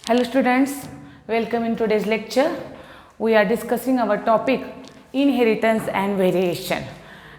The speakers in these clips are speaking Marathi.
Hello students, welcome in today's lecture. We are discussing our topic inheritance and variation,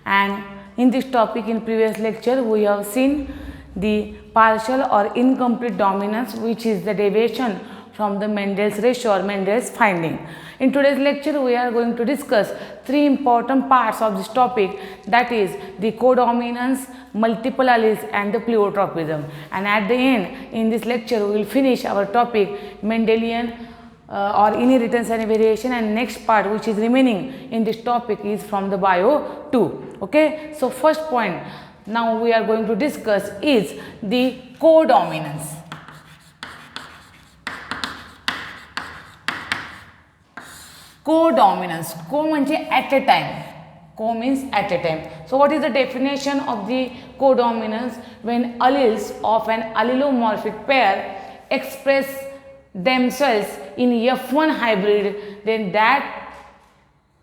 and in this topic in previous lecture we have seen the partial or incomplete dominance, which is the deviation from the Mendel's ratio or Mendel's finding. In today's lecture we are going to discuss three important parts of this topic, that is the codominance, multiple alleles and the pleiotropism, and at the end in this lecture we will finish our topic Mendelian or inheritance and variation, and next part which is remaining in this topic is from the bio 2. Okay, so first point now we are going to discuss is the codominance. Codominance, co म्हणजे at a time, co means at a time. So what is the definition of the codominance? When alleles of an allelomorphic pair express themselves in F1 hybrid, then that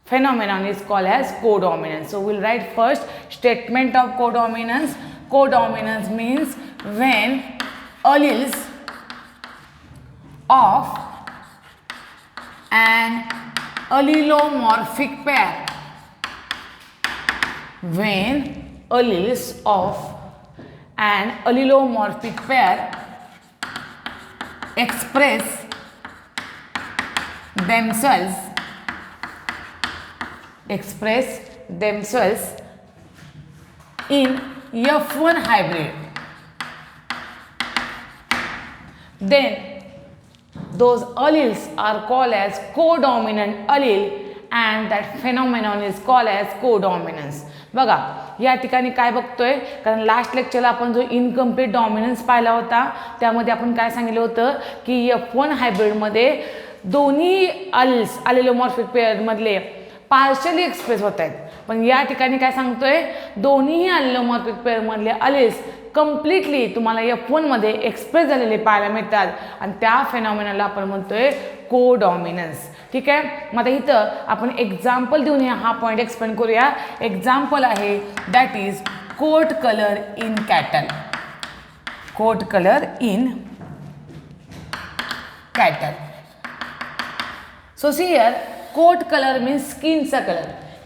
phenomenon is called as codominance. So we'll write first statement of codominance. Codominance means when alleles of an allelomorphic pair, when alleles of an allelomorphic pair express themselves in F1 hybrid, then those alleles are called as codominant allele and that phenomenon is called as codominance. बघा या ठिकाणी काय बघतोय, कारण लास्ट लेक्चरला आपण जो इनकम्प्लीट डॉमिनन्स पाहिला होता त्यामध्ये आपण काय सांगितलं होतं की F1 हायब्रिडमध्ये दोन्ही alleles allelomorphic पेअर मधले पार्शियली एक्सप्रेस होत आहेत, पण या ठिकाणी काय सांगतोय दोन्ही allelomorphic पेअर मधले alleles कम्प्लिटली तुम्हाला F1 मध्ये एक्सप्रेस झालेले पाहायला मिळतात आणि त्या फेनॉमेनाला आपण म्हणतोय कोडॉमिनन्स. ठीक आहे, मग आता इथं आपण एक्झाम्पल देऊन हा पॉईंट एक्सप्लेन करूया. एक्झाम्पल आहे that is coat colour in cattle. Coat colour in cattle. So see here coat colour means स्किनचा कलर.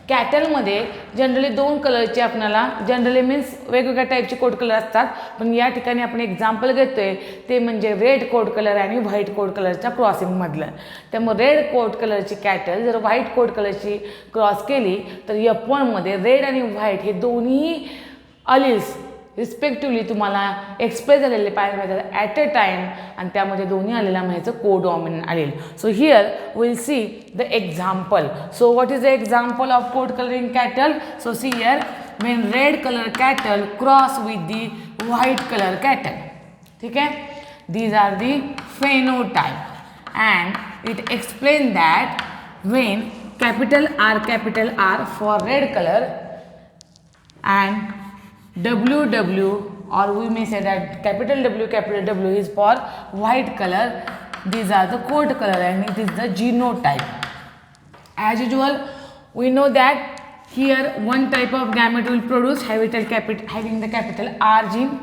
कॅटलमध्ये जनरली दोन कलरचे आपल्याला जनरली मीन्स वेगवेगळ्या टाईपचे कोट कलर असतात, पण या ठिकाणी आपण एक्झाम्पल घेतोय ते म्हणजे रेड कोट कलर आणि व्हाईट कोट कलरच्या क्रॉसिंगमधलं. त्यामुळे रेड कोट कलरची कॅटल जर व्हाईट कोट कलरची क्रॉस केली तर F1 मध्ये रेड आणि व्हाईट हे दोन्ही alleles रिस्पेक्टिवली तुम्हाला एक्सप्रेस झालेले पाहायला मिळतात ॲट अ टाइम, आणि त्यामध्ये दोन्ही आलेला म्हणायचं codominant allele. So here will see the example. So what is the example of coat colour in cattle? So see here when red colour cattle cross with the white colour cattle. ठीक आहे, these are the phenotype and it explain that when capital R for red color and WW, or we may say that capital W is for white color, these are the coat color and it is the genotype. As usual we know that here one type of gamete will produce having the capital R gene.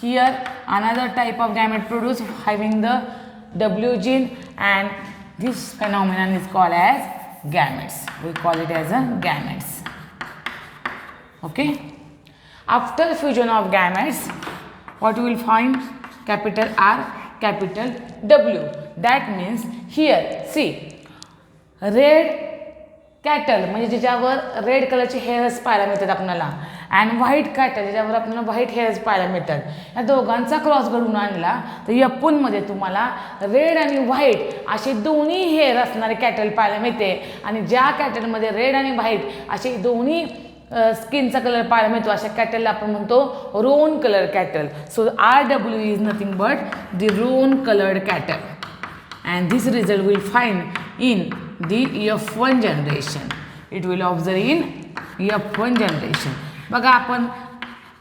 Here another type of gamete produce having the W gene, and this phenomenon is called as gametes. We call it as a gametes. Okay, after fusion of gametes what you will find? Capital R, capital W. That means here see red cattle म्हणजे ज्याच्यावर रेड कलरचे हेअर्स पाहायला मिळतात आपल्याला, अँड व्हाईट कॅटल ज्याच्यावर आपल्याला व्हाईट हेअर्स पाहायला मिळतात. या दोघांचा क्रॉस घडून आणला तर F1 मध्ये तुम्हाला रेड आणि व्हाईट असे दोन्ही हेअर असणारे कॅटल पाहायला मिळते, आणि ज्या कॅटलमध्ये रेड आणि व्हाईट असे दोन्ही स्किनचा कलर पाहायला मिळतो अशा कॅटलला आपण म्हणतो roan colour cattle. So RW is nothing but the roan coloured cattle, and this result will find in the F1 generation. It will observe in F1 generation. बघा आपण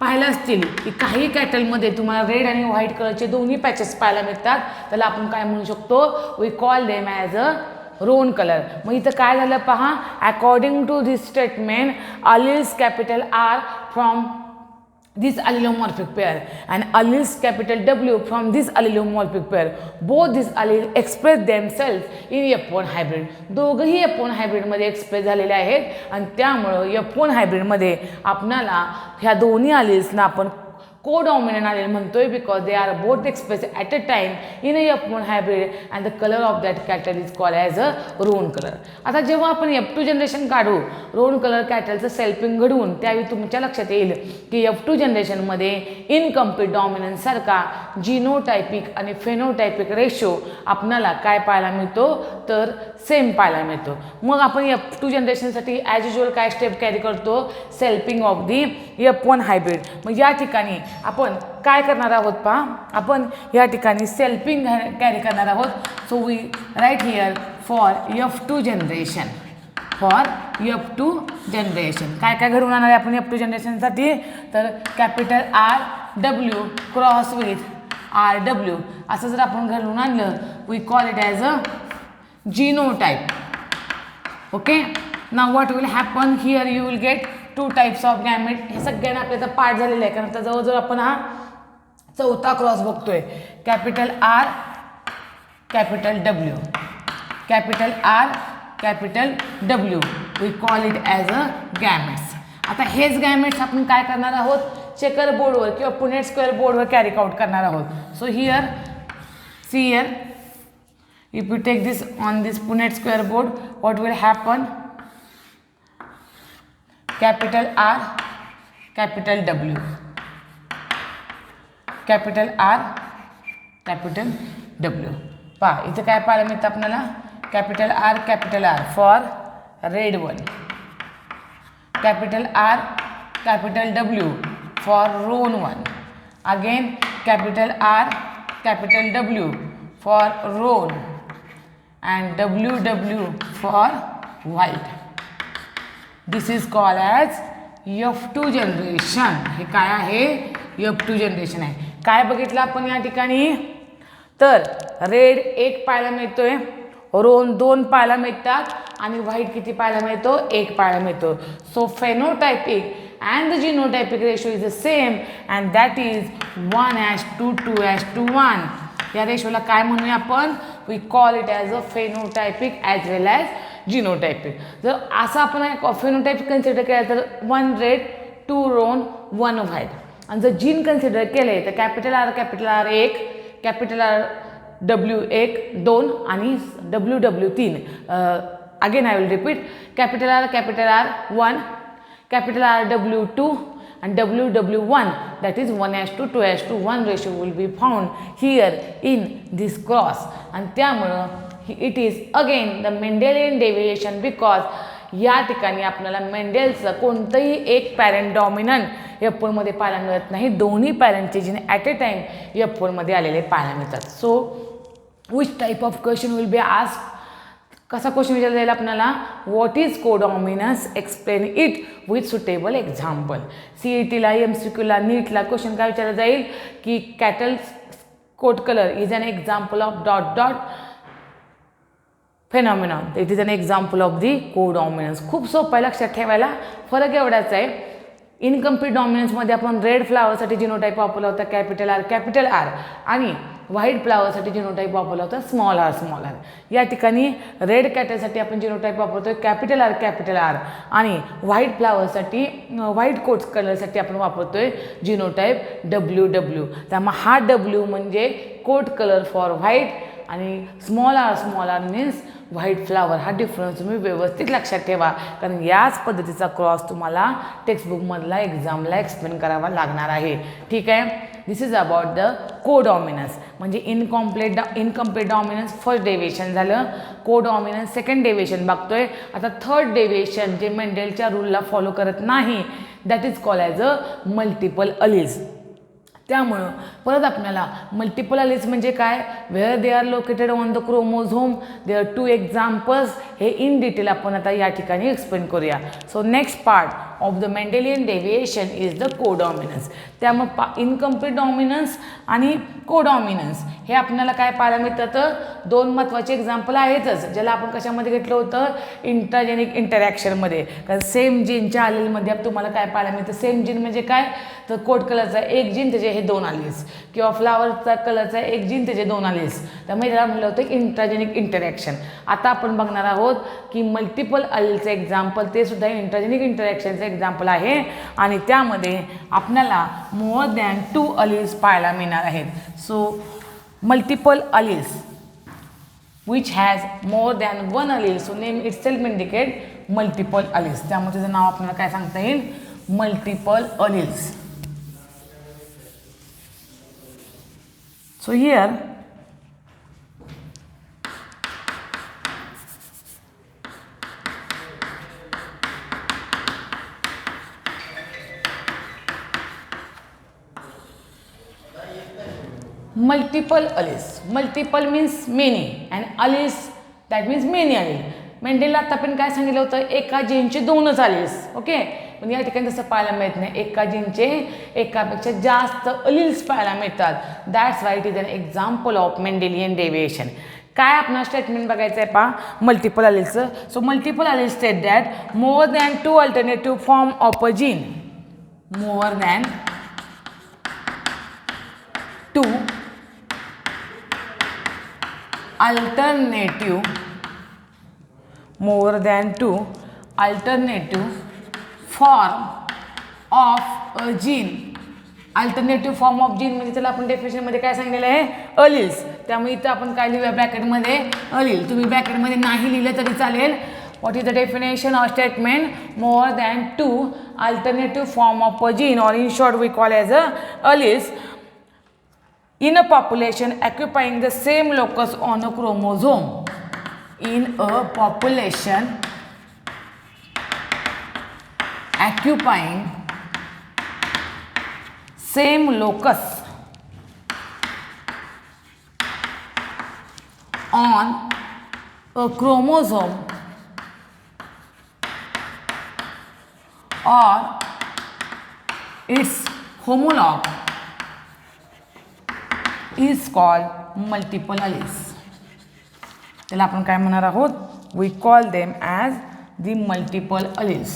पाहिलं असतील की काही कॅटलमध्ये तुम्हाला रेड आणि व्हाईट कलरचे दोन्ही पॅचेस पाहायला मिळतात, त्याला आपण काय म्हणू शकतो? We call them as a roan colour. मग इथं काय झालं पहा, according to this statement alleles capital R from this allelomorphic pair and alleles capital W from this allelomorphic pair. Both these alleles express themselves in F1 hybrid. दोघंही F1 हायब्रिडमध्ये एक्सप्रेस झालेले आहेत आणि त्यामुळं F1 हायब्रिडमध्ये आपणाला ह्या दोन्ही alleles आपण कोडॉमिनंट आलेले म्हणतोय because they are both express at a time in a F1 hybrid and the colour of that cattle is called as a roan colour. आता जेव्हा आपण F2 जनरेशन काढू रोन कलर कॅटलचं सेल्फिंग घडवून त्यावेळी तुमच्या लक्षात येईल की F2 जनरेशनमध्ये इनकम्प्लीट डॉमिनन्ससारखा जिनोटायपिक आणि फेनोटायपिक रेशो आपणाला काय पाहायला मिळतो तर सेम पाहायला मिळतो. मग आपण F2 जनरेशनसाठी ॲज युजल काय स्टेप कॅरी करतो selfing of the F1 hybrid. मग या ठिकाणी आपण काय करणार आहोत पहा आपण या ठिकाणी सेल्फिंग कॅरी करणार आहोत. So we write here for F2 generation काय काय घडवून आणणार आहे आपण F2 जनरेशनसाठी तर capital RW cross with RW असं जर आपण घडवून आणलं we call it as a genotype. Okay now what will happen here you will get 2 types of gamete. हे सगळ्यांना आपल्याचा पार्ट झालेला आहे कारण आता जवळजवळ आपण हा चौथा क्रॉस बघतोय. Capital R capital W capital R capital W we call it as a gametes. आता हेच गॅमेट्स आपण काय करणार आहोत चेकर बोर्डवर किंवा पुनेट स्क्वेअर बोर्डवर कॅरी आउट करणार आहोत. So here see here if you take this on this Punnett square board what will happen capital R capital W capital R capital W. पहा इथे काय पाहायला मिळतं आपल्याला capital R for red one capital R capital W for roan one again capital R capital W for roan and WW for white. This is called as F2 generation. हे काय आहे F2 जनरेशन आहे. काय बघितलं आपण या ठिकाणी तर रेड 1 पाहायला मिळतोय रोन 2 पाहायला मिळतात आणि व्हाईट किती पाहायला मिळतो 1 पाहायला मिळतो. So phenotypic and the genotypic ratio is the same and that is 1:2 2:1. या रेशोला काय म्हणूया आपण we call it as a phenotypic as well as genotypic. जर असा आपण एक फेनोटाइप कन्सिडर केला तर 1 रेड 2 रोन 1 व्हाईट आणि जर जीन कन्सिडर केले तर कॅपिटल R 1 कॅपिटल W 1 2 आणि WW 3. Again I will repeat capital R 1 capital RW 2 and WW 1 that is 1:2 2:1 ratio will be found here in this cross and त्यामुळं it is again the Mendelian deviation because या ठिकाणी आपल्याला मेंडेलचं कोणतंही एक पॅरेंट डॉमिनंट F1 मध्ये पाहायला मिळत नाही. दोन्ही पॅरेंटचे gene at a time F1 मध्ये आलेले पाहायला मिळतात. So which type of question will be asked कसा क्वेश्चन विचारला जाईल आपल्याला what is codominance explain it with suitable example. CETला MCQला नीटला क्वेश्चन काय विचारला जाईल की cattles coat colour is an example of dot dot phenomenon. It is an example of the codominance. खूप सोपं आहे लक्षात ठेवायला. फरक एवढाच आहे इनकम्प्लीट डॉमिनन्समध्ये आपण रेड फ्लावरसाठी जिनोटाईप वापरला होता कॅपिटल R आणि व्हाईट फ्लावरसाठी जिनोटाईप वापरला होता स्मॉल r. या ठिकाणी रेड कॅटलसाठी आपण जिनोटाईप वापरतोय कॅपिटल R आणि व्हाईट फ्लावरसाठी व्हाईट कोट कलरसाठी आपण वापरतोय जिनोटाईप WW. त्यामुळे हा W म्हणजे कोट कलर फॉर व्हाईट आणि small r means white flower. हा डिफरन्स तुम्ही व्यवस्थित लक्षात ठेवा कारण याच पद्धतीचा क्रॉस तुम्हाला टेक्स्टबुकमधला एक्झामला एक्सप्लेन करावा लागणार आहे. ठीक आहे. दिस इज अबाउट द कोडॉमिनन्स म्हणजे इनकम्प्लीट डॉमिनन्स फर्स्ट डेव्हिएशन झालं. कोडॉमिनन्स सेकंड डेव्हिएशन बघतोय. आता थर्ड डेव्हिएशन जे मेंडेलच्या रूलला फॉलो करत नाही that is called as a multiple alleles. त्यामुळं परत आपल्याला मल्टिपल अलीज म्हणजे काय where they are located on the chromosome they are 2 examples हे इन डिटेल आपण आता या ठिकाणी एक्सप्लेन करूया. So next part of the Mendelian deviation is the codominance. त्यामुळे इनकम्प्लीट डॉमिनन्स आणि कोडॉमिनन्स हे आपल्याला काय पाहायला मिळतं तर दोन महत्त्वाचे एक्झाम्पल आहेतच, ज्याला आपण कशामध्ये घेतलं होतं, इंट्राजेनिक इंटरॅक्शनमध्ये. कारण सेम जीनच्या अलीलमध्ये तुम्हाला काय पाहायला मिळतं, सेम जीन म्हणजे काय, तर कोट कलरचा एक जीन त्याचे हे दोन अलील्स, किंवा फ्लावरचा कलरचा एक जीन त्याचे दोन अलील्स, त्यामुळे त्याला म्हटलं होतं इंट्राजेनिक इंटरॅक्शन. आता आपण बघणार आहोत की मल्टिपल अलीलचं एक्झाम्पल, ते सुद्धा इंट्राजेनिक इंटरॅक्शनचं एक्झाम्पल आहे, आणि त्यामध्ये आपल्याला मोर दॅन 2 अलील्स पाहायला मिळणार आहेत. So multiple alleles which has more than one allele, so name itself indicate multiple alleles. त्यामुळे त्याचं नाव आपल्याला काय सांगता येईल, multiple alleles. So here multiple alleles. Multiple means many and alleles that means many allele. मेंडेलला आता आपण काय सांगितलं होतं, एका जीनचे दोनच अलील्स. ओके, पण या ठिकाणी तसं पाहायला मिळत नाही, एका जीनचे एकापेक्षा जास्त अलील्स पाहायला मिळतात. That's why it is an example of Mendelian deviation. काय आपला स्टेटमेंट बघायचं आहे पहा मल्टिपल अलील्सचं. So multiple alleles state that more than 2 alternative form of a gene, more than 2 alternative form of a gene. Alternative form of gene म्हणजे त्याला आपण डेफिनेशनमध्ये काय सांगितलेलं आहे, अलील्स. त्यामुळे इथं आपण काय लिहूया ब्रॅकेटमध्ये, अलील. तुम्ही ब्रॅकेटमध्ये नाही लिहिलं तरी चालेल. What is the definition of statement, more than 2 alternative form of a gene, or in short we call as a alleles, in a population occupying the same locus on a chromosome. In a population occupying same locus on a chromosome or its homologue is called multiple alleles. त्याला आपण काय म्हणणार आहोत, we call them as the multiple alleles.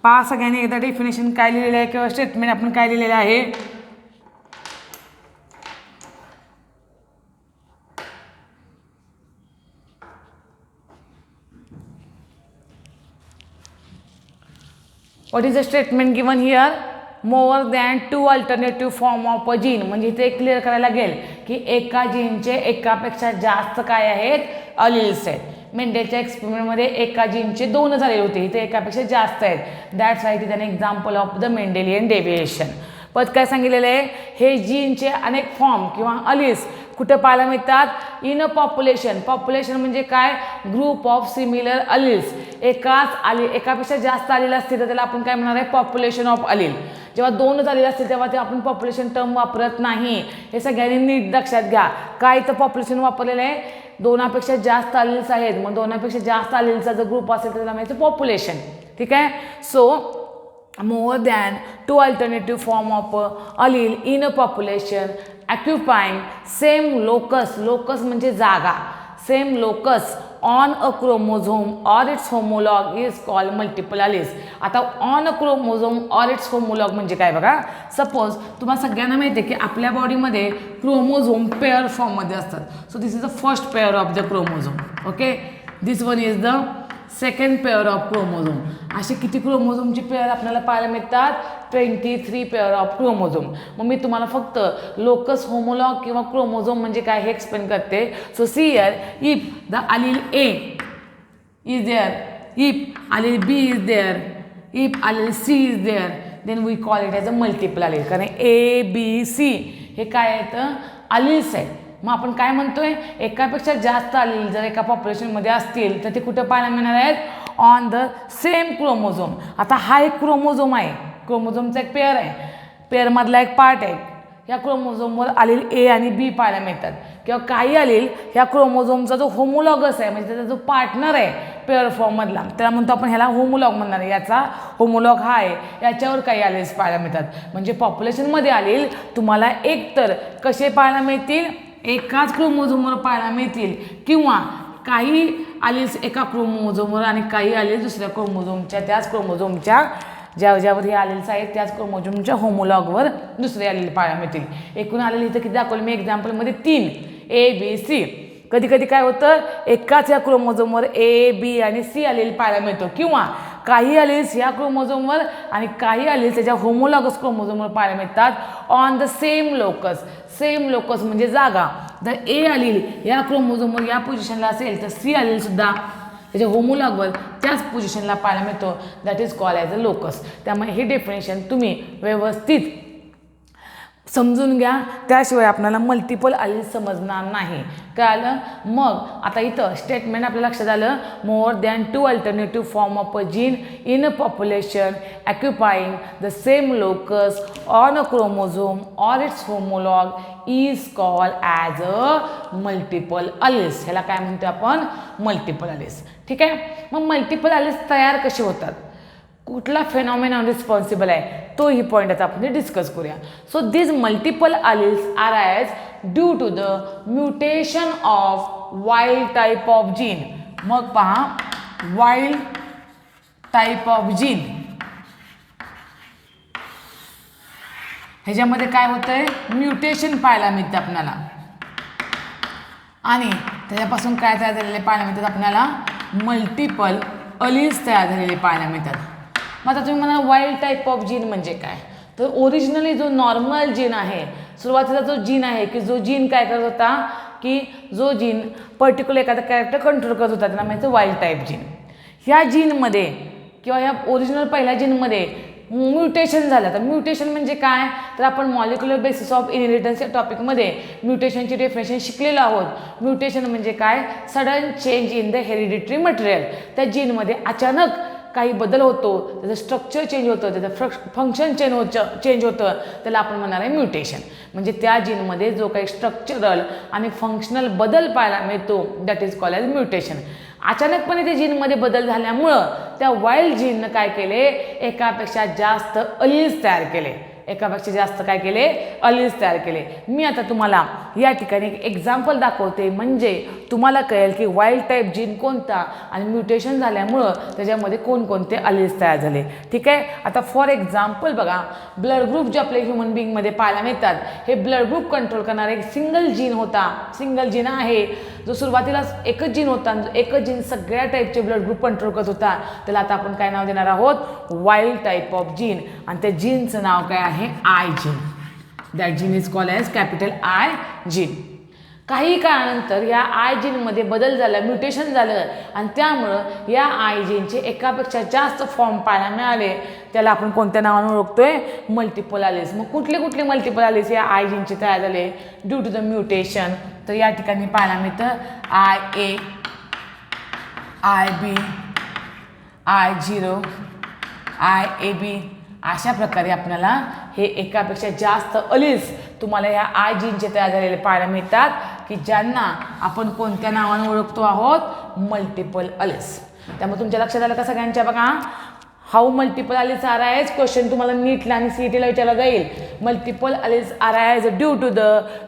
पहा सगळ्यांनी एकदा डेफिनेशन काय लिहिलेलं आहे किंवा स्टेटमेंट आपण काय लिहिलेलं आहे. What is the statement given here? More than 2 alternative form of a gene. म्हणजे इथे क्लिअर करायला लागेल की एका जीनचे एकापेक्षा जास्त काय आहेत, अलील्स आहेत. मेंडेलच्या एक्सपेरिमेंटमध्ये एका जीनचे 2 झाले होते, इथे एकापेक्षा जास्त आहेत. That's why it is an example of the Mendelian deviation. पण काय सांगितलेलं आहे, हे जीनचे अनेक फॉर्म किंवा अलील्स कुठे पाहायला मिळतात, इन अ पॉप्युलेशन. पॉप्युलेशन म्हणजे काय, ग्रुप ऑफ सिमिलर अलील्स. एकापेक्षा जास्त अलील असतील तर त्याला आपण काय म्हणणार आहे, पॉप्युलेशन ऑफ अलील. जेव्हा 2 झालेले असतील तेव्हा ते आपण पॉप्युलेशन टर्म वापरत नाही. हे सगळ्यांनी नीट लक्षात घ्या. काय इथं पॉप्युलेशन वापरलेलं आहे, 2पेक्षा जास्त अलील्स आहेत, मग 2पेक्षा जास्त अलील्सचा जर ग्रुप असेल तर त्याला म्हणायचं पॉप्युलेशन. ठीक आहे. So more than 2 alternative form of allele in a population occupying same locus, locus म्हणजे जागा, same locus on a chromosome or its homologue is called multiple alleles. आता on a chromosome or its homologue म्हणजे काय बघा, सपोज तुम्हाला सगळ्यांना माहिती आहे की आपल्या बॉडीमध्ये क्रोमोझोम पेअर फॉर्ममध्ये असतात. So this is the first pair of the chromosome. Okay, this one is the second pair of chromosome. असे किती क्रोमोझोमची पेअर आपल्याला पाहायला मिळतात, 23 पेअर ऑफ क्रोमोझोम. मग मी तुम्हाला फक्त लोकस, होमोलॉग किंवा क्रोमोझोम म्हणजे काय हे एक्सप्लेन करते. So see here, if the allele A is there, if allele B is there, if allele C is there, then we call it as a multiple allele. कारण A, B, C हे काय आहेत, अलील्स आहेत. मग आपण काय म्हणतोय, एकापेक्षा जास्त अलील जर एका पॉप्युलेशनमध्ये असतील तर ते कुठं पाहायला मिळणार आहेत, ऑन द सेम क्रोमोझोम. आता हा एक क्रोमोझोम आहे, क्रोमोझोमचा एक पेअर आहे, पेअरमधला एक पार्ट आहे. ह्या क्रोमोझोमवर आलेल ए आणि बी पाहायला मिळतात किंवा काही आलेल ह्या क्रोमोझोमचा जो होमोलॉगस आहे म्हणजे त्याचा जो पार्टनर आहे पेअर फॉर्ममधला त्याला म्हणतो आपण ह्याला होमोलॉग म्हणणार आहे, याचा होमोलॉग हा आहे, याच्यावर काही आलेल्स पाहायला मिळतात. म्हणजे पॉप्युलेशनमध्ये आलेल तुम्हाला एकतर कसे पाहायला मिळतील, एकाच क्रोमोझोमवर पाहायला मिळतील किंवा काही आलेल्स एका क्रोमोझोमवर आणि काही आलेल दुसऱ्या क्रोमोझोमच्या त्याच क्रोमोझोमच्या ज्यावर हे आलेल्स आहेत त्याच क्रोमोझोमच्या होमोलॉगवर दुसरे आलेले पाहायला मिळतील. एकूण आलेले इथं किती दाखवलं मी एक्झाम्पलमध्ये 3 ABC. कधी कधी काय होतं एकाच या क्रोमोझोमवर A B आणि C आलेले पाहायला मिळतो किंवा काही आलेल्स ह्या क्रोमोझोमवर आणि काही आलेल्स त्याच्या होमोलॉगस क्रोमोझोमवर पाहायला मिळतात on the same locus. Same locus म्हणजे जागा. जर A आलेल या क्रोमोझोमवर या पोझिशनला असेल तर C आलेल सुद्धा त्याच्या होमोलॉगवर त्याच पोझिशनला पाहायला मिळतो. That is call as a locus. त्यामुळे हे डेफिनेशन तुम्ही व्यवस्थित समजून घ्या, त्याशिवाय आपल्याला मल्टिपल आलेल्स समजणार नाही. कळलं? मग आता इथं स्टेटमेंट आपल्या लक्षात आलं, more than 2 alternative form of a gene in a population occupying the same locus on a chromosome or its homologue is called as a multiple alleles. ह्याला काय म्हणतो आपण? Multiple alleles. ठीक आहे. मग मल्टिपल आलेल्स तयार कसे होतात, कुठला फेनॉमेनॉन रिस्पॉन्सिबल आहे, तो ही पॉईंट आता आपण डिस्कस करूया. So this multiple alleles are as due to the mutation of wild type of gene. मग पहा, वाईल्ड टाईप ऑफ जीन ह्याच्यामध्ये काय होतंय, म्युटेशन पाहायला मिळतं आपल्याला आणि त्याच्यापासून काय तयार झालेले पाहायला मिळतात आपल्याला, मल्टिपल अलील्स तयार झालेले पाहायला मिळतात. मग आता तुम्ही म्हणा वाईल्ड टाईप ऑफ जीन म्हणजे काय, तर ओरिजिनली जो नॉर्मल जीन आहे, सुरुवातीला जो जीन आहे की जो जीन काय करत होता की जो जीन पर्टिक्युलर एखादा कॅरेक्टर कंट्रोल करत होता त्यांना माहिती वाईल्ड टाईप जीन. ह्या जीनमध्ये किंवा ह्या ओरिजिनल पहिल्या जीनमध्ये म्युटेशन झालं. तर म्युटेशन म्हणजे काय, तर आपण मॉलिक्युलर बेसिस ऑफ इनहेरिटन्स या टॉपिकमध्ये म्युटेशनची डेफिनेशन शिकलेलो आहोत. म्युटेशन म्हणजे काय, sudden change in the hereditary material. त्या जीनमध्ये अचानक काही बदल होतो, त्याचं स्ट्रक्चर चेंज होतं, त्याचं फंक्शन चेंज होतं, त्याला आपण म्हणणार आहे म्युटेशन. म्हणजे त्या जीनमध्ये जो काही स्ट्रक्चरल आणि फंक्शनल बदल पाहायला मिळतो that is called as mutation. अचानकपणे त्या जीनमध्ये बदल झाल्यामुळं त्या वाईल्ड जीननं काय केले, एकापेक्षा जास्त अलील्स तयार केले, एकापेक्षा जास्त काय केले, अलील्स तयार केले. मी आता तुम्हाला या ठिकाणी एक एक्झाम्पल दाखवते म्हणजे तुम्हाला कळेल की वाईल्ड टाईप जीन कोणता आणि म्युटेशन झाल्यामुळं त्याच्यामध्ये कोणकोणते अलील्स तयार झाले. ठीक आहे. आता फॉर एक्झाम्पल बघा, ब्लड ग्रुप जे आपले ह्युमन बिंगमध्ये पाहायला मिळतात, हे ब्लड ग्रुप कंट्रोल करणारे एक सिंगल जीन होता, सिंगल जीन आहे जो सुरुवातीला एकच जीन होता, एकच जीन सगळ्या टाईपचे ब्लड ग्रुप कंट्रोल करत होता. त्याला आता आपण काय नाव देणार आहोत, वाईल्ड टाईप ऑफ जीन. आणि त्या जीनचं नाव काय आहे, I gene. That gene is called as capital I gene. काही काळानंतर या आय जीनमध्ये बदल झाला, म्युटेशन झालं आणि त्यामुळं या आय जीनचे एकापेक्षा जास्त फॉर्म पाहायला मिळाले. त्याला आपण कोणत्या नावाने ओळखतोय, मल्टिपल आलेल्स. मग कुठले कुठले मल्टिपल आलेल्स या आय जीनचे तयार झाले ड्यू टू द म्युटेशन, तर या ठिकाणी पाहायला मिळतं IA, IB, I0, IAB. अशा प्रकारे आपल्याला हे एकापेक्षा जास्त अलील्स तुम्हाला या आय जीनचे तयार झालेले पाहायला मिळतात की ज्यांना आपण कोणत्या नावाने ओळखतो आहोत, मल्टिपल अलील्स. त्यामुळे तुमच्या लक्षात आलं का सगळ्यांच्या, बघा how multiple alleles are as question तुम्हाला नीटला आणि CETला विचारला जाईल. Multiple alleles are as due to the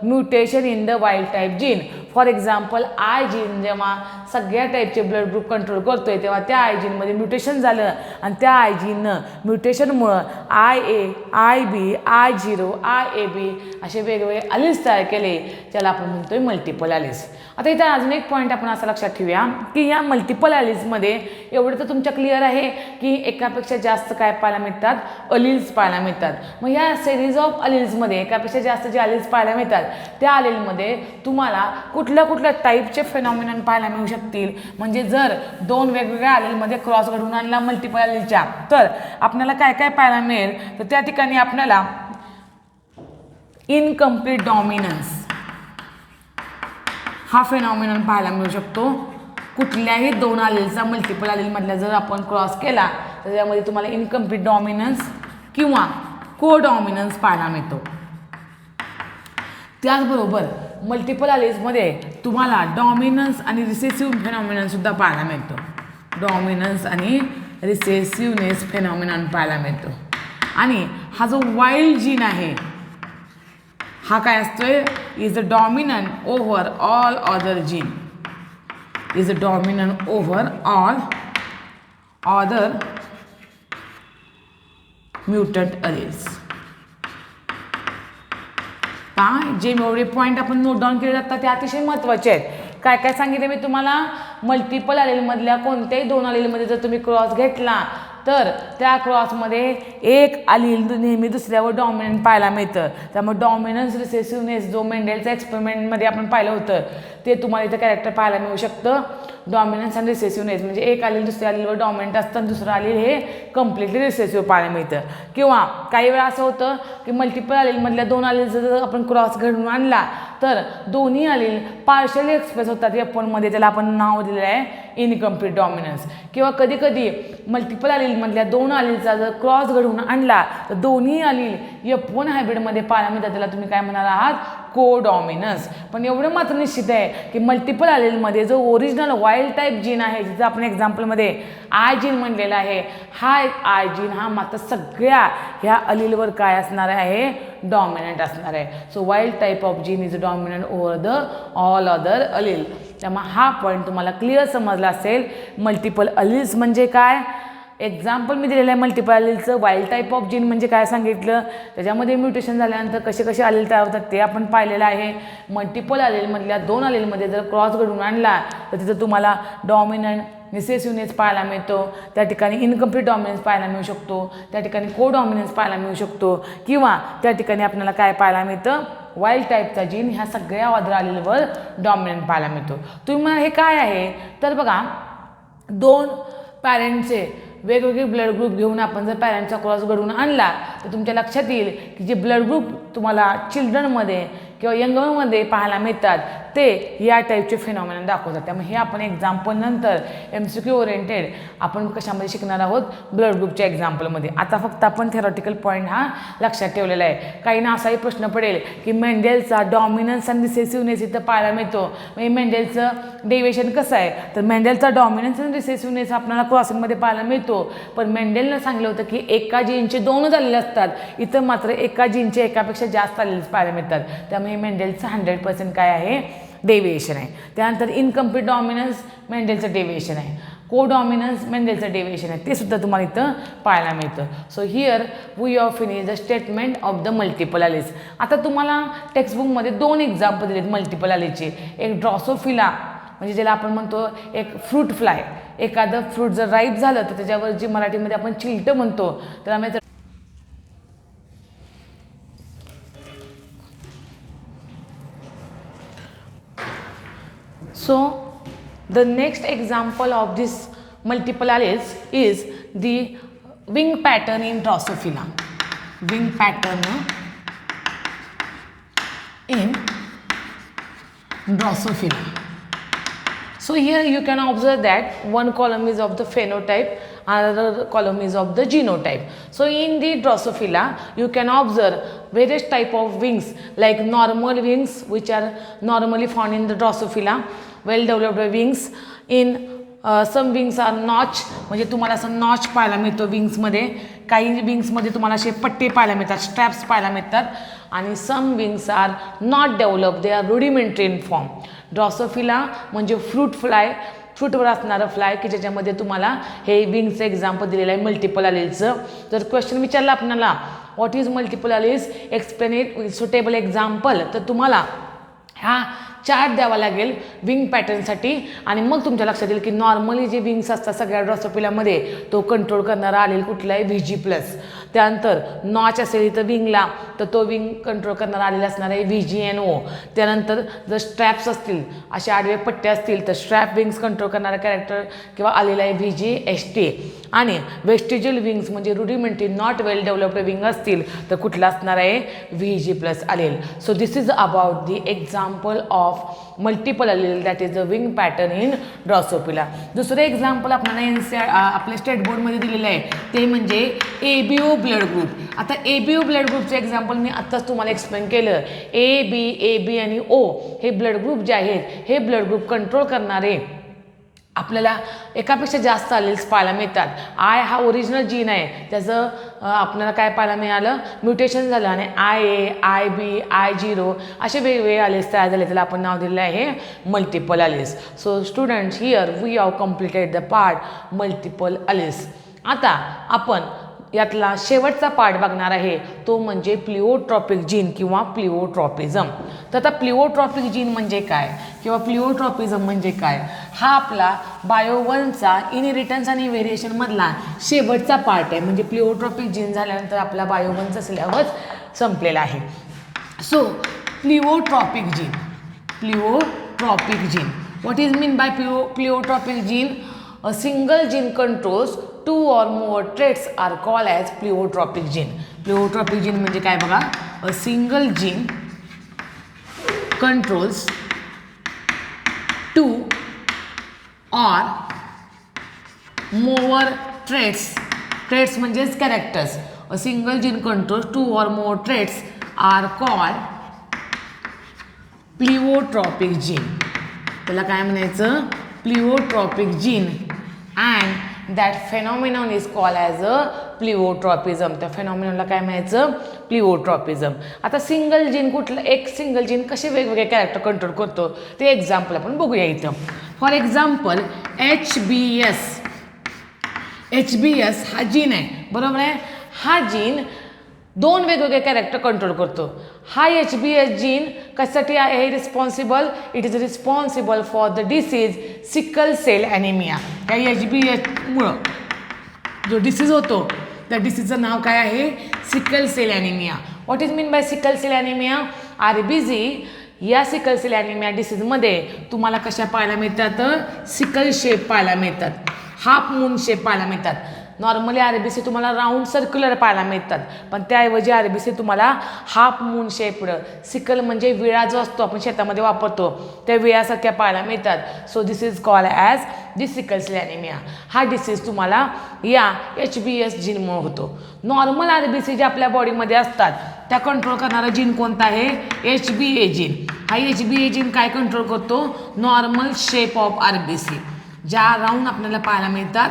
mutation in the wild type gene. For example I gene जेव्हा सगळ्या टाईपचे ब्लड ग्रुप कंट्रोल करतोय तेव्हा त्या आय जीनमध्ये म्युटेशन झालं आणि त्या I जीननं म्युटेशनमुळं IA, IB, I0, IAB असे वेगवेगळे अलील्स तयार केले, ज्याला आपण म्हणतोय मल्टिपल अलील्स. आता इथं अजून एक पॉईंट आपण असं लक्षात ठेवूया की या मल्टिपल अलील्समध्ये एवढं तर तुमच्या क्लिअर आहे की एकापेक्षा जास्त काय पाहायला मिळतात, अलील्स पाहायला मिळतात. मग या सिरीज ऑफ अलील्समध्ये एकापेक्षा जास्त जे अलील्स पाहायला मिळतात त्या अलीलमध्ये तुम्हाला कुठल्या कुठल्या टाईपचे फेनॉमिनन पाहायला मिळू शकतील. म्हणजे जर दोन वेगवेगळ्या अलीलमध्ये क्रॉस घडवून आणला मल्टिपल अलीलच्या, तर आपल्याला काय काय पाहायला मिळेल, तर त्या ठिकाणी आपल्याला इनकम्प्लीट डॉमिनन्स हा फेनॉमिनन पाहायला मिळू शकतो. कुठल्याही दोन अलीलचा मल्टिपल अलीलमधला जर आपण क्रॉस केला तर त्यामध्ये तुम्हाला इनकम्प्लीट डॉमिनन्स किंवा को डॉमिनन्स पाहायला मिळतो. त्याचबरोबर मल्टिपल अलील्समध्ये तुम्हाला डॉमिनन्स आणि रिसेसिव्ह फेनॉमिननसुद्धा पाहायला मिळतो. डॉमिनन्स आणि रिसेसिव्हनेस फेनॉमिनन पाहायला मिळतो. आणि हा जो वाईल्ड जीन आहे हा काय असतोय, is the dominant over all other gene, is the dominant over all other mutant alleles. जे एवढे पॉईंट आपण नोट डाऊन केले जातात ते अतिशय महत्त्वाचे आहेत. काय काय सांगितलं मी तुम्हाला, मल्टिपल अलीलमधल्या कोणत्याही 2 अलीलमध्ये जर तुम्ही क्रॉस घेतला तर त्या क्रॉसमध्ये एक अलील नेहमी दुसऱ्यावर डॉमिनंट पाहायला मिळतं. त्यामुळे डॉमिनन्स रिसेसिव्हनेस जो मेंडेलच्या एक्सपेरिमेंटमध्ये आपण पाहिलं होतं ते तुम्हाला इथं कॅरेक्टर पाहायला मिळू शकतं. डॉमिनन्स आणि रिसेसिव्हनेस म्हणजे एक अलील दुसऱ्या अलीलवर डॉमिनंट असतं आणि दुसरं अलील हे कम्प्लिटली रिसेसिव्ह पाहायला मिळतं. किंवा काही वेळा असं होतं की मल्टिपल अलीलमधल्या 2 अलीलचा जर आपण क्रॉस घडवून आणला तर दोन्ही अलील पार्शली एक्सप्रेस होतात F1मध्ये, त्याला आपण नाव दिलेलं आहे इनकम्प्लीट डॉमिनन्स. किंवा कधी कधी मल्टिपल अलीलमधल्या 2 अलीलचा जर क्रॉस घडवून आणला तर दोन्ही अलील F1 हायब्रिडमध्ये पाहायला मिळतात, त्याला तुम्ही काय म्हणणार आहात, को डॉमिनन्स. पण एवढं मात्र निश्चित आहे की मल्टिपल अलीलमध्ये जो ओरिजिनल वाईल्ड टाईप जीन आहे, जिथं आपण एक्झाम्पलमध्ये आय जीन म्हणलेला आहे, हा आय जीन हा मात्र सगळ्या ह्या अलीलवर काय असणार आहे, डॉमिनंट असणार आहे. So wild type of gene is dominant over the all other allele. त्यामुळे हा पॉईंट तुम्हाला क्लिअर समजला असेल. मल्टिपल अलील्स म्हणजे काय, एक्झाम्पल मी दिलेलं आहे मल्टिपल अलीलचं. वाईल्ड टाईप ऑफ जीन म्हणजे काय सांगितलं, त्याच्यामध्ये म्युटेशन झाल्यानंतर कसे कसे अलील तयार होतात ते आपण पाहिलेलं आहे. मल्टिपल अलीलमधल्या 2 अलीलमध्ये जर क्रॉस घडवून आणला तर तिथं तुम्हाला डॉमिनंट रिसेसिव्हनेस पाहायला मिळतो, त्या ठिकाणी इनकम्प्लीट डॉमिनन्स पाहायला मिळू शकतो, त्या ठिकाणी को डॉमिनन्स पाहायला मिळू शकतो, किंवा त्या ठिकाणी आपल्याला काय पाहायला मिळतं, वाईल्ड टाईपचा जीन ह्या सगळ्या अदर अलीलवर डॉमिनंट पाहायला मिळतो. तुम्ही म्हणा हे काय आहे, तर बघा 2 पॅरेंटचे वेगवेगळे ब्लड ग्रुप घेऊन आपण जर पॅरेंटचा क्रॉस घडवून आणला तर तुमच्या लक्षात येईल की जे ब्लड ग्रुप तुम्हाला चिल्ड्रनमध्ये किंवा यंगमध्ये पाहायला मिळतात ते या टाईपचे फिनॉमिनन दाखवतात. त्यामुळे हे आपण एक्झाम्पल नंतर MCQ ओरिएंटेड आपण कशामध्ये शिकणार आहोत, ब्लड ग्रुपच्या एक्झाम्पलमध्ये. आता फक्त आपण थेरॉटिकल पॉईंट हा लक्षात ठेवलेला आहे. काहींना असाही प्रश्न पडेल की मेंडेलचा डॉमिनन्स आणि रिसेसिव्हनेस इथं पाहायला मिळतो, म्हणजे मेंडेलचं डेव्हिएशन कसं आहे, तर मेंडेलचा डॉमिनन्स आणि रिसेसिव्हनेस आपल्याला क्रॉसिंगमध्ये पाहायला मिळतो. पण मेंडेलनं सांगितलं होतं की एका जीनचे 2 आलेले असतात, इथं मात्र एका जीनचे एकापेक्षा जास्त आलेले पाहायला मिळतात. त्यामुळे मेंडेलचं 100% काय आहे, डेव्हिएशन आहे. त्यानंतर इनकम्प्लीट डॉमिनन्स मेंडेलचं डेव्हिएशन आहे, को डॉमिनन्स मेंडेलचं डेव्हिएशन आहे, ते सुद्धा तुम्हाला इथं पाहायला मिळतं. So here we of finish the statement of the multiple alleles. आता तुम्हाला टेक्स्टबुकमध्ये 2 एक्झाम्पल दिलेत मल्टिपल अलीलचे. एक ड्रॉसोफिला म्हणजे ज्याला आपण म्हणतो एक फ्रूट फ्लाय, एखादं फ्रूट जर राईप झालं तर त्याच्यावर जी मराठीमध्ये आपण चिलटं म्हणतो त्याला So the next example of this multiple alleles is the wing pattern in Drosophila. Wing pattern in Drosophila. So here you can observe that one column is of the phenotype, another column is of the genotype. So in the Drosophila you can observe various type of wings like normal wings which are normally found in the Drosophila, well developed wings. In some wings are notch, म्हणजे तुम्हाला असं नॉच पाहायला मिळतो विंग्समध्ये. काही विंग्समध्ये तुम्हाला असे पट्टे पाहायला मिळतात, स्ट्रॅप्स पाहायला मिळतात. आणि some wings are not develop, they are rudimentary in form. Drosophila म्हणजे फ्रूट फ्लाय, फ्रूटवर असणारं फ्लाय की ज्याच्यामध्ये तुम्हाला हे विंगचं एक्झाम्पल दिलेलं आहे मल्टिपल अलील्सचं. जर क्वेश्चन विचारला आपल्याला what is multiple alleles, explain it with suitable example, तर तुम्हाला हा चार्ट द्यावा लागेल विंग पॅटर्नसाठी. आणि मग तुमच्या लक्षात येईल की नॉर्मली जे विंग्स असतात सगळ्या ड्रॉसोफिलामध्ये तो कंट्रोल करणारा आलेल कुठला आहे, VG+. त्यानंतर नॉच असेल इथं विंगला तर तो विंग कंट्रोल करणारा आलेला असणार आहे VGNO. त्यानंतर जर स्ट्रॅप्स असतील, असे आडवे पट्टे असतील तर स्ट्रॅप विंग्स कंट्रोल करणारा कॅरेक्टर किंवा आलेला आहे VGST. आणि वेस्टिजियल विंग्स म्हणजे rudimentary not well developed wing असतील तर कुठला असणार आहे, VG+ allele. So this is about the example of of multiple allele that is the wing pattern in Drosophila. दुसरं एक्झाम्पल आपल्याला आपल्या स्टेट बोर्डमध्ये दिलेलं आहे ते म्हणजे ABO ब्लड ग्रुप. आता ABO ब्लड ग्रुपचं एक्झाम्पल मी आत्ताच तुम्हाला एक्सप्लेन केलं. AB आणि O हे ब्लड ग्रुप जे आहेत हे ब्लड ग्रुप कंट्रोल करणारे आपल्याला एकापेक्षा जास्त अलील्स पाहायला मिळतात. आय हा ओरिजिनल जीन आहे, त्याचं आपल्याला काय पाहायला मिळालं, म्युटेशन झालं आणि IA, IB, I0 असे वेगवेगळे अलील्स तयार झाले. त्याला आपण नाव दिलेलं आहे multiple alleles. So students, here we have completed the part multiple alleles. आता आपण यातला शेवटचा पार्ट बघणार आहे तो म्हणजे प्लिओट्रॉपिक जीन किंवा प्लिओट्रॉपिझम. तर आता प्लिओट्रॉपिक जीन म्हणजे काय किंवा प्लिओट्रॉपिझम म्हणजे काय, हा आपला बायो1चा इनहेरिटन्स आणि व्हेरिएशन मधला शेवटचा पार्ट आहे. म्हणजे प्लिओट्रॉपिक जीन झाल्यानंतर आपला बायो1चा सिलेबस संपलेला आहे. So pleiotropic gene what is mean by pleiotropic gene? A single gene controls 2 or more traits are called as pleiotropic gene. Pleiotropic gene म्हणजे काय बघा, a single gene controls 2 or more traits म्हणजेच characters. A single gene controls 2 or more traits are called pleiotropic gene. त्याला काय म्हणायचं, pleiotropic gene. And that phenomenon is called as a pleiotropism. त्या फेनॉमिनॉनला काय म्हणायचं, प्लिओट्रॉपिझम. आता सिंगल जीन कुठलं, एक सिंगल जीन कसे वेगवेगळे कॅरेक्टर कंट्रोल करतो ते एक्झाम्पल आपण बघूया इथं. फॉर एक्झाम्पल HBS हा जीन आहे, बरोबर आहे. हा जीन 2 वेगवेगळे कॅरेक्टर कंट्रोल करतो. हा HBS जीन कशासाठी आहे responsible? It is responsible for the disease sickle cell anaemia. या HBSमुळं जो डिसीज होतो त्या डिसीजचं नाव काय आहे, sickle cell anaemia. What is mean by sickle cell anaemia? RBC या सिकल सेल ॲनिमिया डिसीजमध्ये तुम्हाला कशा पाहायला मिळतात, सिकल शेप पाहायला मिळतात, हाफ मून शेप पाहायला मिळतात. नॉर्मली RBC तुम्हाला राऊंड सर्क्युलर पाहायला मिळतात, पण त्याऐवजी RBC तुम्हाला हाफ मून शेप्ड, सिकल म्हणजे विळा जो असतो आपण शेतामध्ये वापरतो त्या विळासारख्या पाहायला मिळतात. So this is called as the sickle cell anaemia. हा डिसीज तुम्हाला या HBS जीनमुळे होतो. नॉर्मल RBC जे आपल्या बॉडीमध्ये असतात त्या कंट्रोल करणारा जीन कोणता आहे, HBA जीन. हा HBA जीन काय कंट्रोल करतो, नॉर्मल शेप ऑफ RBC. ज्या राऊंड आपल्याला पाहायला मिळतात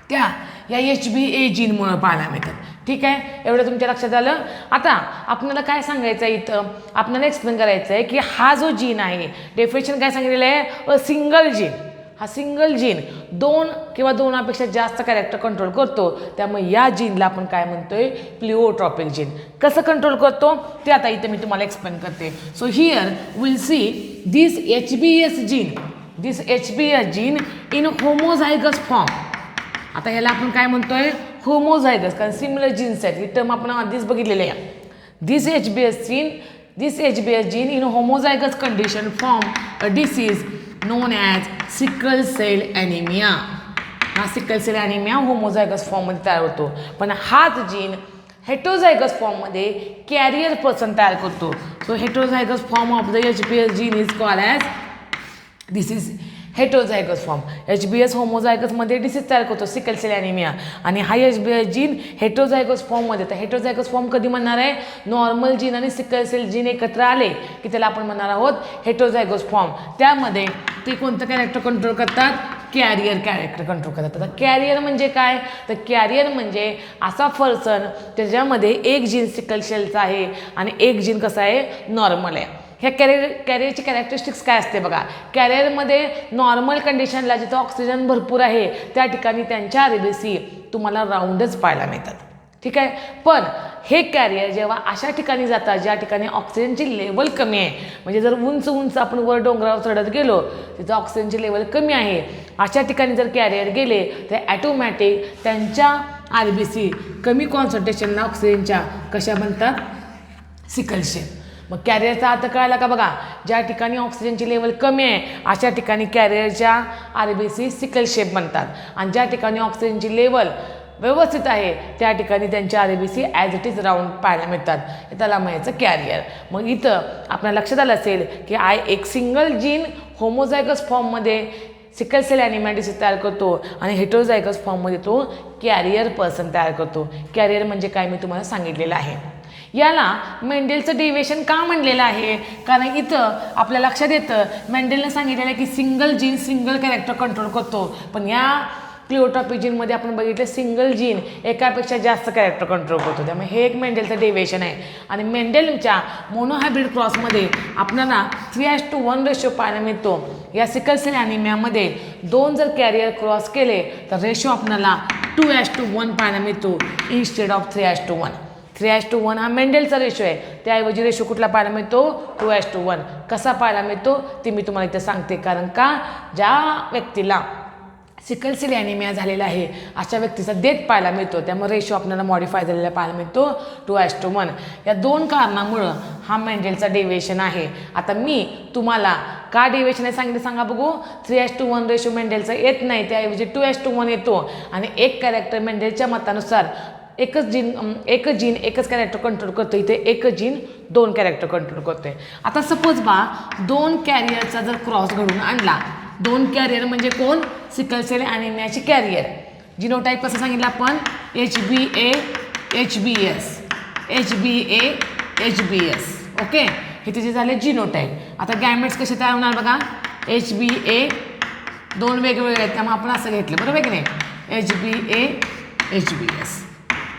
त्या या HBA जीनमुळे पाहायला मिळतात. ठीक आहे, एवढं तुमच्या लक्षात आलं. आता आपल्याला काय सांगायचं आहे इथं, आपल्याला एक्सप्लेन करायचं आहे की हा जो जीन आहे, डेफिनेशन काय सांगितलेलं आहे, अ सिंगल जीन. हा सिंगल जीन 2 किंवा 2पेक्षा जास्त कॅरेक्टर कंट्रोल करतो. त्यामुळे या जीनला आपण काय म्हणतोय, प्लिओट्रॉपिक जीन. कसं कंट्रोल करतो ते आता इथं मी तुम्हाला एक्सप्लेन करते. So here will see this HBS gene in homozygous form. आता ह्याला आपण काय म्हणतोय, होमोझायगस, कारण सिमिलर जीन्स आहेत. ही टर्म आपण आधीच बघितलेली आहे. This HBS gene in homozygous condition form a disease known as sickle cell anaemia. हा सिकल सेल ॲनिमिया होमोझायगस फॉर्ममध्ये तयार होतो. पण हाच जीन हेटरोझायगस फॉर्ममध्ये कॅरियर पर्सन तयार करतो. So heterozygous form of the HBS gene is called as, this is heterozygous form. HBS होमोझायगसमध्ये डिसीज तयार करतो सिकल सेल ॲनिमिया, आणि हा HBS जीन हेटरोझायगस फॉर्ममध्ये. तर हेटरोझायगस फॉर्म कधी म्हणणार आहे, नॉर्मल जीन आणि सिकल सेल जीन एकत्र आले की त्याला आपण म्हणणार आहोत हेटरोझायगस फॉर्म. त्यामध्ये ते कोणतं कॅरेक्टर कंट्रोल करतात, कॅरियर कॅरेक्टर कंट्रोल करतात. आता कॅरियर म्हणजे काय, तर कॅरियर म्हणजे असा पर्सन त्याच्यामध्ये एक जीन सिकल सेलचा आहे आणि एक जीन कसं आहे, नॉर्मल आहे. ह्या कॅरियरची कॅरेक्टरिस्टिक्स काय असते बघा. कॅरियरमध्ये नॉर्मल कंडिशनला जिथं ऑक्सिजन भरपूर आहे त्या ठिकाणी त्यांच्या RBC तुम्हाला राऊंडच पाहायला मिळतात. ठीक आहे, पण हे कॅरियर जेव्हा अशा ठिकाणी जातात ज्या ठिकाणी ऑक्सिजनची लेवल कमी आहे, म्हणजे जर उंच आपण वर डोंगरावर चढत गेलो तिथं ऑक्सिजनची लेवल कमी आहे, अशा ठिकाणी जर कॅरियर गेले तर ॲटोमॅटिक त्यांच्या RBC कमी कॉन्सन्ट्रेशनला ऑक्सिजनच्या कशा बनतात, सिकल शेप. मग कॅरियरचा अर्थ कळाला का बघा, ज्या ठिकाणी ऑक्सिजनची लेवल कमी आहे अशा ठिकाणी कॅरियरच्या RBC सिकल शेप बनतात, आणि ज्या ठिकाणी ऑक्सिजनची लेवल व्यवस्थित आहे त्या ठिकाणी त्यांचे RBC as it is round पाहायला मिळतात. त्याला म्हणायचं कॅरियर. मग इथं आपल्या लक्षात आलं असेल की एक सिंगल जीन होमोझायगस फॉर्ममध्ये सिकल सेल ॲनिमिया डिसीज तयार करतो आणि हेटेरोझायगस फॉर्ममध्ये तो कॅरियर पर्सन तयार करतो. कॅरियर म्हणजे काय मी तुम्हाला सांगितलेलं आहे. याला मेंडेलचं डेव्हिएशन का म्हणलेलं आहे? कारण इथं आपल्या लक्षात येतं मेंडेलनं सांगितलेलं आहे की single gene single character control करतो, पण या प्लिओट्रॉपिक जीनमध्ये आपण बघितलं सिंगल जीन एकापेक्षा जास्त कॅरेक्टर कंट्रोल करतो. त्यामुळे हे एक मेंडेलचं डेव्हिएशन आहे. आणि मेंडेलच्या मोनोहायब्रिड क्रॉसमध्ये आपल्याला 3:1 रेशो पाहायला मिळतो. या सिकल सेल ॲनिमियामध्ये 2 जर कॅरियर क्रॉस केले तर रेशो आपल्याला 2:1 पाहायला मिळतो इन्स्टेड ऑफ 3:1. 3:1 हा मेंडेलचा रेशो आहे, त्याऐवजी रेशो कुठला पाहायला मिळतो 2:1. कसा पाहायला मिळतो ते मी तुम्हाला इथं सांगते. कारण का ज्या व्यक्तीला सिकल सेल ॲनिमिया झालेला आहे अशा व्यक्तीचा डेथ पाहायला मिळतो, त्यामुळे रेशो आपल्याला मॉडिफाय झालेला पाहायला मिळतो 2:1. या 2 कारणामुळं हा मेंडेलचा डेव्हिएशन आहे. आता मी तुम्हाला का डेव्हिएशन आहे सांगितलं सांगा बघू. 3:1 रेशो मेंडेलचा येत नाही, त्याऐवजी 2:1 येतो. आणि एक कॅरेक्टर मेंडेलच्या मतानुसार एकच जीन एकच कॅरेक्टर कंट्रोल करतो. इथे एकच जीन 2 कॅरेक्टर कंट्रोल करतोय. आता सपोज 2 कॅरियरचा जर क्रॉस घडून आणला, 2 कॅरियर म्हणजे कोण? सिकल सेल ॲनिमियाची कॅरियर. जिनोटाईप कसं सांगितलं आपण? HBA HBS HBA HBS. Okay, हे तिचे झाले जिनोटाईप. आता गॅमेट्स कसे तयार होणार बघा. HBA 2 वेगवेगळे आहेत त्यामुळे आपण असं घेतलं, बरोबर आहे की नाही? HBA HBS.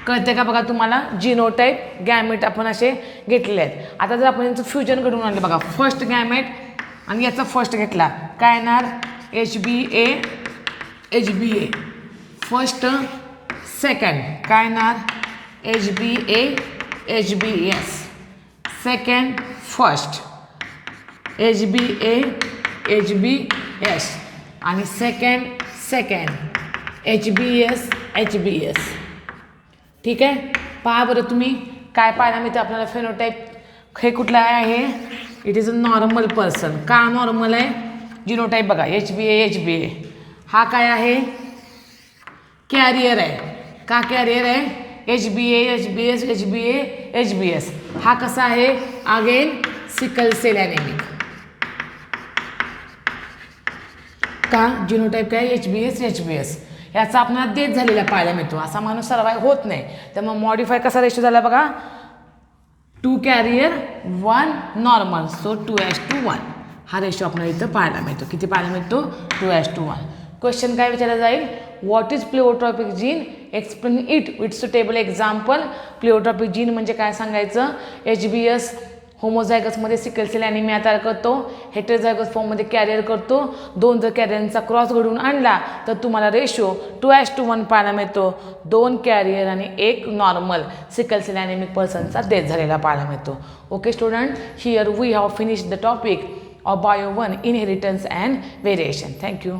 कळते का बघा तुम्हाला? जिनोटाईप गॅमेट आपण असे घेतलेले आहेत. आता जर आपण यांचं फ्युजन घडवून आणलं बघा, फर्स्ट गॅमेट आणि याचा फर्स्ट घेतला, काय येणार? HBA HBA. फर्स्ट सेकंड काय येणार? HBA HBS. Second first HBA HBS आणि सेकंड HBS HBS. ठीक आहे, पहा बरं तुम्ही काय पाहायला मिळतं आपल्याला फेनोटाईप. हे कुठलं आहे? It is a normal person. का नॉर्मल आहे? जिनोटाईप बघा HBA HBA. हा काय आहे? कॅरियर आहे. का कॅरियर आहे? HBA HBS HBA HBS. हा कसा आहे? Again sickle cell anaemic. का जिनोटाईप काय? HBS HBS. याचा आपल्याला डेथ झालेला पाहायला मिळतो. असा माणूस सर्वाईव्ह होत नाही, त्यामुळे मॉडिफाय कसा रेशो झाला बघा? 2 कॅरियर 1 नॉर्मल, सो 2:1 हा रेशो आपल्याला इथं पाहायला मिळतो. किती पाहायला मिळतो? 2:1. क्वेश्चन काय विचारला जाईल? What is pleiotropic gene? Explain it with suitable example. Pleiotropic gene म्हणजे काय सांगायचं? HBS होमोझायगसमध्ये सिकल सेल ॲनिमिया तयार करतो, हेटेरोझायगस फॉर्ममध्ये कॅरियर करतो. 2 जर कॅरियरचा क्रॉस घडून आणला तर तुम्हाला रेशो 2:1 पाहायला मिळतो. 2 कॅरियर आणि 1 नॉर्मल सिकल सेल ॲनिमिक पर्सनचा डेथ झालेला पाहायला मिळतो. Okay student, here we have finished the topic of Bio 1 inheritance and variation. Thank you.